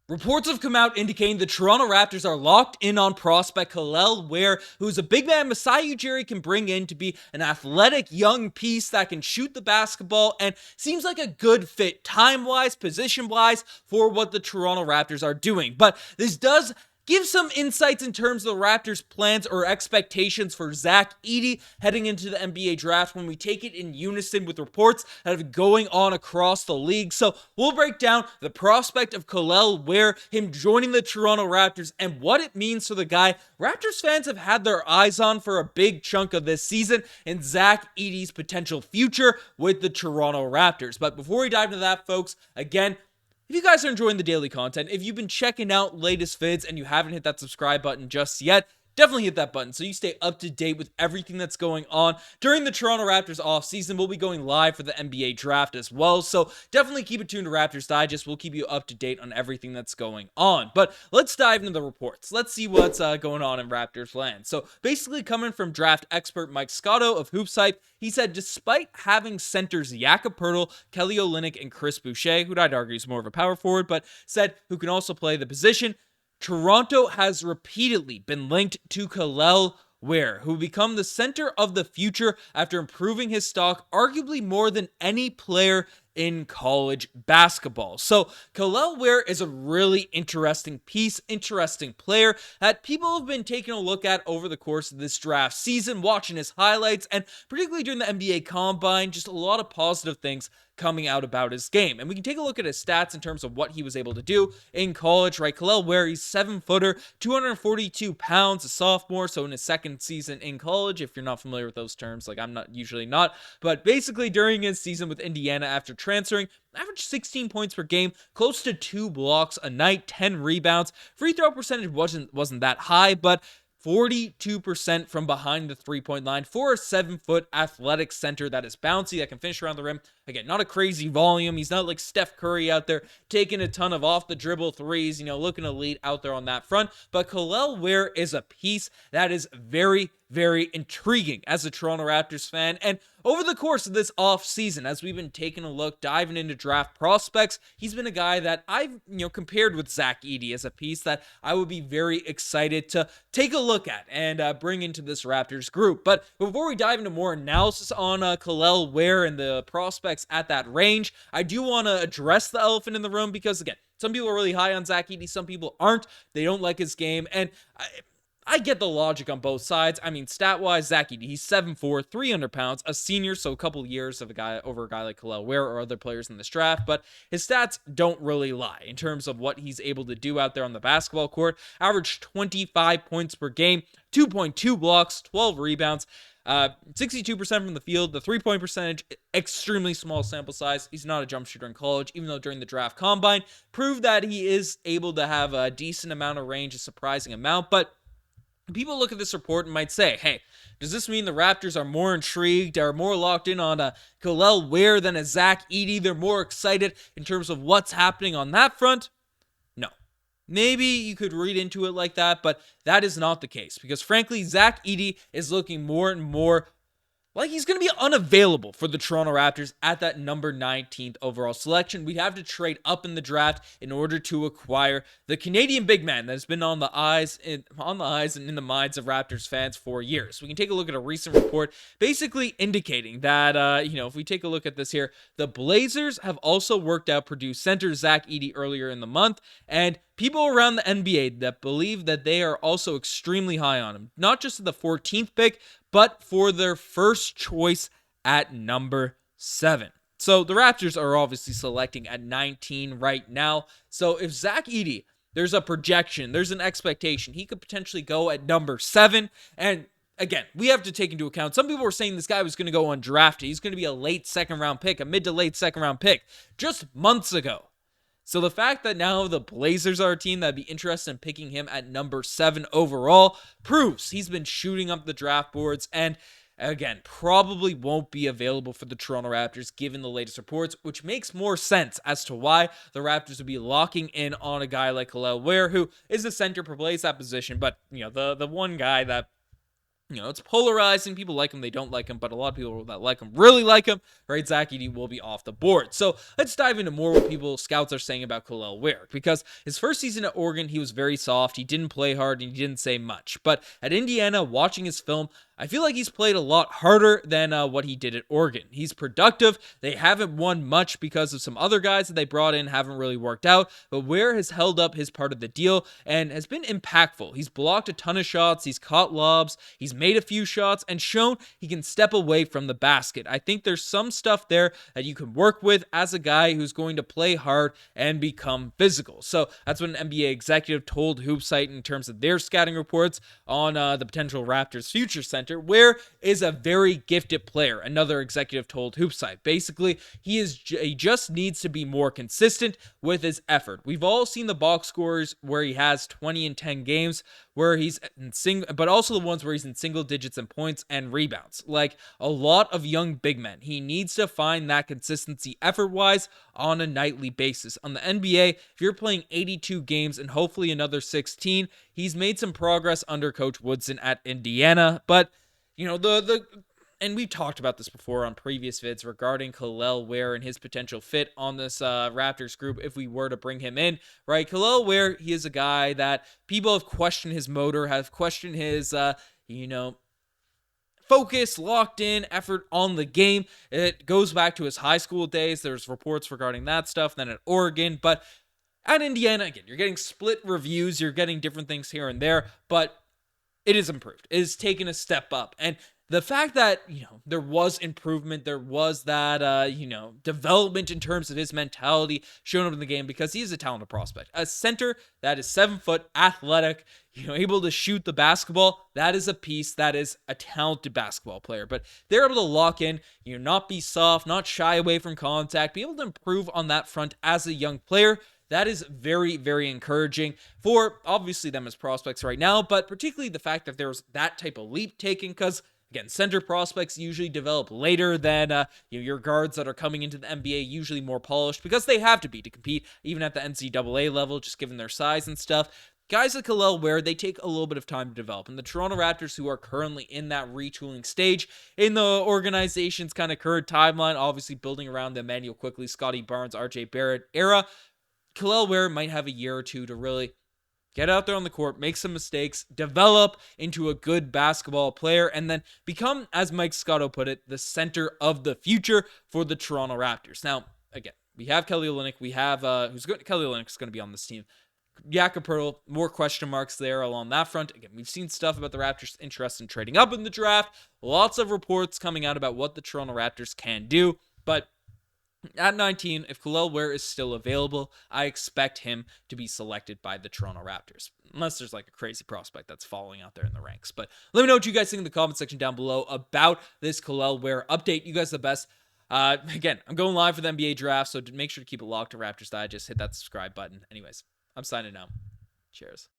Reports have come out indicating the Toronto Raptors are locked in on prospect Kel'el Ware, who's a big man Masai Ujiri can bring in to be an athletic young piece that can shoot the basketball and seems like a good fit time-wise, position-wise for what the Toronto Raptors are doing. But this does give some insights in terms of the Raptors' plans or expectations for Zach Edey heading into the NBA draft when we take it in unison with reports that have been going on across the league. So we'll break down the prospect of Kel'el Ware, him joining the Toronto Raptors, and what it means for the guy Raptors fans have had their eyes on for a big chunk of this season, and Zach Edey's potential future with the Toronto Raptors. But before we dive into that, folks, again, if you guys are enjoying the daily content, if you've been checking out latest vids and you haven't hit that subscribe button just yet, definitely hit that button so you stay up to date with everything that's going on during the Toronto Raptors offseason. We'll be going live for the NBA draft as well, so definitely keep it tuned to Raptors Digest. We'll keep you up to date on everything that's going on. But let's dive into the reports. Let's see what's going on in Raptors land. So basically, coming from draft expert Mike Scotto of Hoops Hype, he said despite having centers Jakob Poeltl, Kelly Olynyk, and Chris Boucher, who I'd argue is more of a power forward, but said who can also play the position, Toronto has repeatedly been linked to Kel'el Ware, who will become the center of the future after improving his stock arguably more than any player in college basketball. So Kel'el Ware is a really interesting piece, interesting player that people have been taking a look at over the course of this draft season, watching his highlights, and particularly during the NBA Combine, just a lot of positive things coming out about his game. And we can take a look at his stats in terms of what he was able to do in college, right? Kel'el Ware, he's 7-footer, 242 pounds, a sophomore, so in his second season in college. If you're not familiar with those terms, like I'm not, usually not, but basically during his season with Indiana after transferring, averaged 16 points per game, close to 2 blocks a night, 10 rebounds. Free throw percentage wasn't that high, but 42% from behind the three-point line for a 7-foot athletic center that is bouncy, that can finish around the rim. Again, not a crazy volume. He's not like Steph Curry out there taking a ton of off-the-dribble threes, looking elite out there on that front. But Kel'el Ware is a piece that is very, very intriguing as a Toronto Raptors fan. And over the course of this offseason, as we've been taking a look, diving into draft prospects, he's been a guy that I've, compared with Zach Edey as a piece that I would be very excited to take a look at and bring into this Raptors group. But before we dive into more analysis on Kel'el Ware and the prospects at that range, I do want to address the elephant in the room because, again, some people are really high on Zach Edey, some people aren't. They don't like his game, and I get the logic on both sides. I mean, stat-wise, Zach Edey, he's 7'4", 300 pounds, a senior, so a couple years of a guy like Kel'el Ware or other players in this draft, but his stats don't really lie in terms of what he's able to do out there on the basketball court. Averaged 25 points per game, 2.2 blocks, 12 rebounds, 62% from the field. The three-point percentage, extremely small sample size. He's not a jump shooter in college, even though during the draft combine, proved that he is able to have a decent amount of range, a surprising amount, but people look at this report and might say, hey, does this mean the Raptors are more intrigued, are more locked in on a Kel'el Ware than a Zach Edey? They're more excited in terms of what's happening on that front? No. Maybe you could read into it like that, but that is not the case because, frankly, Zach Edey is looking more and more like he's going to be unavailable for the Toronto Raptors at that number 19th overall selection. We'd have to trade up in the draft in order to acquire the Canadian big man that has been on the eyes and in the minds of Raptors fans for years. We can take a look at a recent report basically indicating that, if we take a look at this here, the Blazers have also worked out Purdue center Zach Edey earlier in the month, and people around the NBA that believe that they are also extremely high on him, not just at the 14th pick, but for their first choice at number 7. So the Raptors are obviously selecting at 19 right now. So if Zach Edey, there's a projection, there's an expectation, he could potentially go at number 7. And again, we have to take into account, some people were saying this guy was going to go undrafted. He's going to be a late second round pick, a mid to late second round pick, just months ago. So the fact that now the Blazers are a team that'd be interested in picking him at number 7 overall proves he's been shooting up the draft boards and, again, probably won't be available for the Toronto Raptors given the latest reports, which makes more sense as to why the Raptors would be locking in on a guy like Kel'el Ware, who is a center, plays that position, but, the one guy that It's polarizing. People like him, they don't like him, but a lot of people that like him really like him, right? Zach Edey will be off the board. So let's dive into more what scouts are saying about Kel'el Ware, because his first season at Oregon, he was very soft. He didn't play hard and he didn't say much. But at Indiana, watching his film, I feel like he's played a lot harder than what he did at Oregon. He's productive. They haven't won much because of some other guys that they brought in haven't really worked out, but Ware has held up his part of the deal and has been impactful. He's blocked a ton of shots. He's caught lobs. He's made a few shots and shown he can step away from the basket. I think there's some stuff there that you can work with as a guy who's going to play hard and become physical. So that's what an NBA executive told Hoopsite in terms of their scouting reports on the potential Raptors future center. Ware is a very gifted player, another executive told Hoopsite. Basically, he just needs to be more consistent with his effort. We've all seen the box scores where he has 20 in 10 games, where he's in but also the ones where he's in single digits in points and rebounds. Like a lot of young big men, he needs to find that consistency effort-wise on a nightly basis. On the NBA, if you're playing 82 games and hopefully another 16, he's made some progress under Coach Woodson at Indiana, but and we've talked about this before on previous vids regarding Kel'el Ware and his potential fit on this Raptors group if we were to bring him in, right? Kel'el Ware, he is a guy that people have questioned his motor, have questioned his, focus, locked in, effort on the game. It goes back to his high school days. There's reports regarding that stuff, then at Oregon, but at Indiana, again, you're getting split reviews, you're getting different things here and there, but it is improved. It has taken a step up. And the fact that, there was improvement, there was that, development in terms of his mentality shown up in the game, because he is a talented prospect. A center that is 7 foot, athletic, able to shoot the basketball, that is a piece, that is a talented basketball player. But they're able to lock in, not be soft, not shy away from contact, be able to improve on that front as a young player. That is very, very encouraging for, obviously, them as prospects right now, but particularly the fact that there's that type of leap taken, because, again, center prospects usually develop later than your guards that are coming into the NBA, usually more polished, because they have to be to compete, even at the NCAA level, just given their size and stuff. Guys like Kel'el Ware, they take a little bit of time to develop. And the Toronto Raptors, who are currently in that retooling stage in the organization's kind of current timeline, obviously building around the Immanuel Quickley, Scottie Barnes, RJ Barrett era, Kel'el Ware might have a year or two to really get out there on the court, make some mistakes, develop into a good basketball player, and then become, as Mike Scotto put it, the center of the future for the Toronto Raptors. Now, again, we have Kelly Olynyk. We have Kelly Olynyk is going to be on this team. Jakob Poeltl, more question marks there along that front. Again, we've seen stuff about the Raptors' interest in trading up in the draft. Lots of reports coming out about what the Toronto Raptors can do, but at 19, if Kel'el Ware is still available, I expect him to be selected by the Toronto Raptors. Unless there's like a crazy prospect that's falling out there in the ranks. But let me know what you guys think in the comment section down below about this Kel'el Ware update. You guys are the best. Again, I'm going live for the NBA draft, so make sure to keep it locked to Raptors Digest. Hit that subscribe button. Anyways, I'm signing out. Cheers.